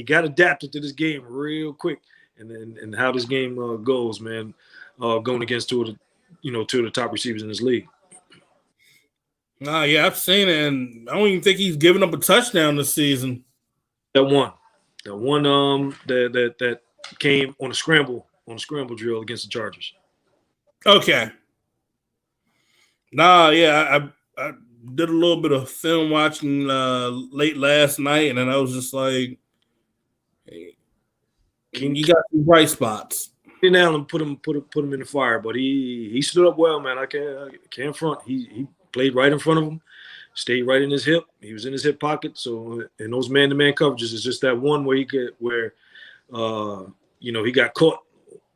got adapted to this game real quick, and how this game goes, man. Going against two of the top receivers in this league. Yeah, I've seen it, and I don't even think he's given up a touchdown this season. That one that came on a scramble drill against the Chargers. Okay. Yeah, I did a little bit of film watching late last night, and then I was just like, hey, you got some bright spots. Allen put him in the fire, but he stood up well, man. I can't front. He played right in front of him, stayed right in his hip. He was in his hip pocket. So in those man-to-man coverages, it's just that one where he got caught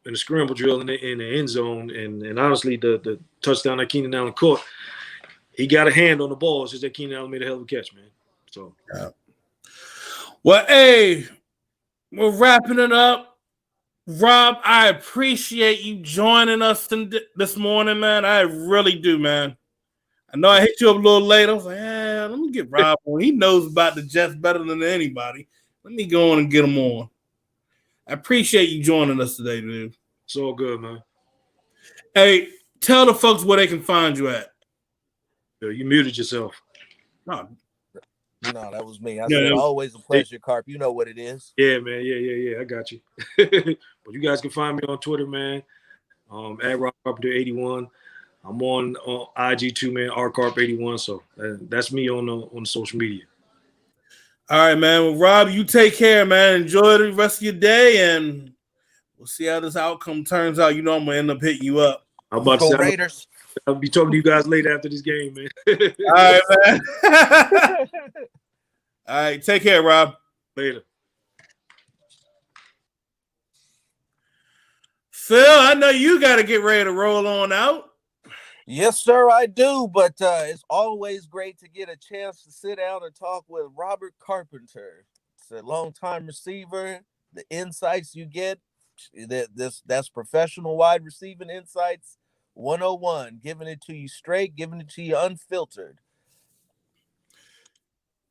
in the scramble drill in the end zone, and honestly, the touchdown that Keenan Allen caught, he got a hand on the ball. It's just that Keenan Allen made a hell of a catch, man. So, yeah. Well, hey, we're wrapping it up. Rob, I appreciate you joining us this morning, man. I really do, man. I know I hit you up a little late. I was like, let me get Rob on. He knows about the Jets better than anybody. Let me go on and get him on. I appreciate you joining us today, dude. It's all good, man. Hey, tell the folks where they can find you at. Yo, you muted yourself. No, that was me. I said, always a pleasure, Carp. You know what it is. Yeah, man. Yeah. I got you. But you guys can find me on Twitter, man. At Rob Carpenter 81. I'm on IG too, man. rcarp81. So that's me on the social media. All right, man. Well, Rob, you take care, man. Enjoy the rest of your day, and we'll see how this outcome turns out. You know I'm gonna end up hitting you up. I'm about to say, Raiders. I'll be talking to you guys later after this game, man. All right, man. All right, take care, Rob. Later. Phil, I know you got to get ready to roll on out. Yes, sir, I do. But it's always great to get a chance to sit down and talk with Robert Carpenter. It's a longtime receiver. The insights you get, that's professional wide receiving insights 101. Giving it to you straight, giving it to you unfiltered.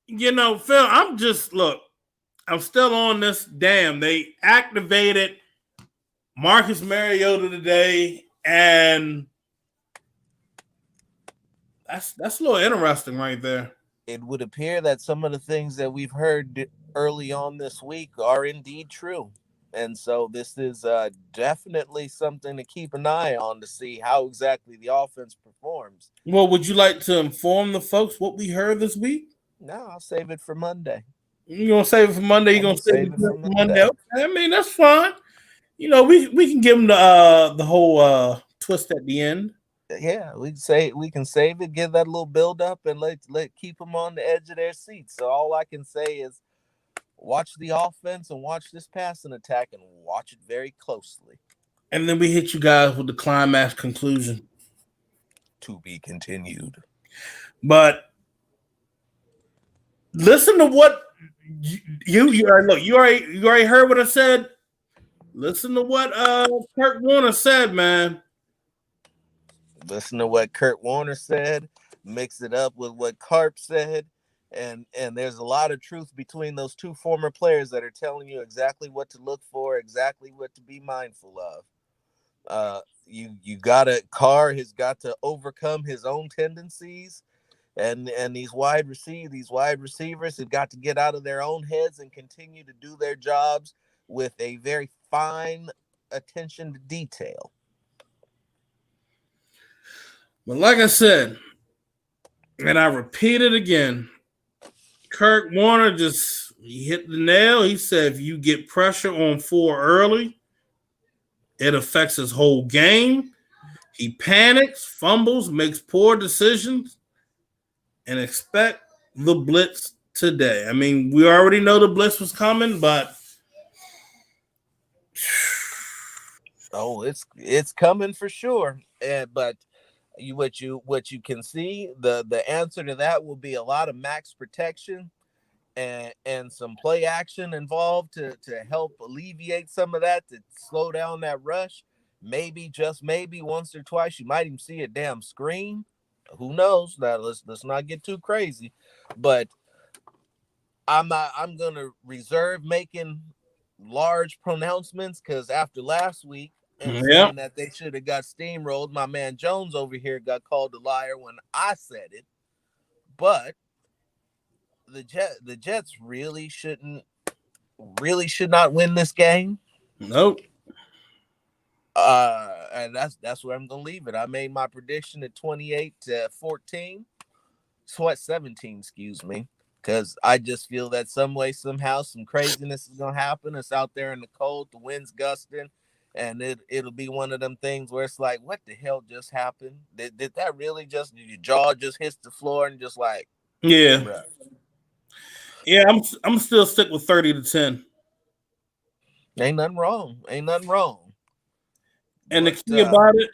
Phil, I'm still on this. Damn, they activated Marcus Mariota today, and that's a little interesting right there. It would appear that some of the things that we've heard early on this week are indeed true. And so this is definitely something to keep an eye on to see how exactly the offense performs. Well, would you like to inform the folks what we heard this week? No, I'll save it for Monday. You're going to save it for Monday? You're going to save it for Monday? Okay. I mean, that's fine. We can give them the whole twist at the end. Yeah, we can save it, give that a little build up, and let keep them on the edge of their seats. So all I can say is watch the offense and watch this passing attack and watch it very closely. And then we hit you guys with the climax conclusion. To be continued. But listen to what you already heard what I said. Listen to what Kurt Warner said, man. Listen to what Kurt Warner said. Mix it up with what Carp said. And there's a lot of truth between those two former players that are telling you exactly what to look for, exactly what to be mindful of. Carr has got to overcome his own tendencies, and these wide receivers have got to get out of their own heads and continue to do their jobs with a very fine attention to detail. But like I said, and I repeat it again, Kurt Warner he hit the nail. He said if you get pressure on 4 early, it affects his whole game. He panics, fumbles, makes poor decisions, and expect the blitz today. I mean, we already know the blitz was coming, but it's coming for sure. But what you can see, the answer to that will be a lot of max protection and some play action involved to help alleviate some of that, to slow down that rush. Maybe, just maybe, once or twice you might even see a damn screen. Who knows? Now let's not get too crazy, but I'm gonna reserve making large pronouncements, because after last week and saying that they should have got steamrolled, my man Jones over here got called a liar when I said it. But the Jets really should not win this game. Nope. And that's where I'm gonna leave it. I made my prediction at 28-14, 17, excuse me, because I just feel that some way, somehow, some craziness is gonna happen. It's out there in the cold, the wind's gusting, and it'll be one of them things where it's like, what the hell just happened? Did that really did your jaw just hit the floor and just like, yeah, bruh. Yeah, I'm still stick with 30-10. Ain't nothing wrong. And the key about it,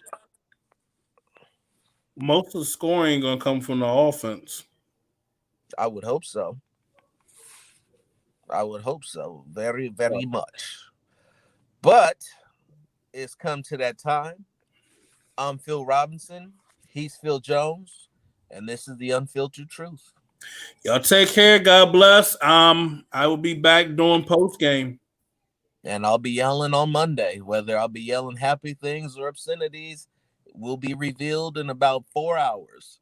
most of the scoring gonna come from the offense. I would hope so. Very, very much. But it's come to that time. I'm Phil Robinson. He's Phil Jones. And this is the Unfiltered Truth. Y'all take care. God bless. I will be back doing post game. And I'll be yelling on Monday. Whether I'll be yelling happy things or obscenities will be revealed in about 4 hours.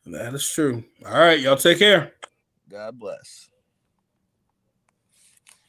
That is true. All right. Y'all take care. God bless.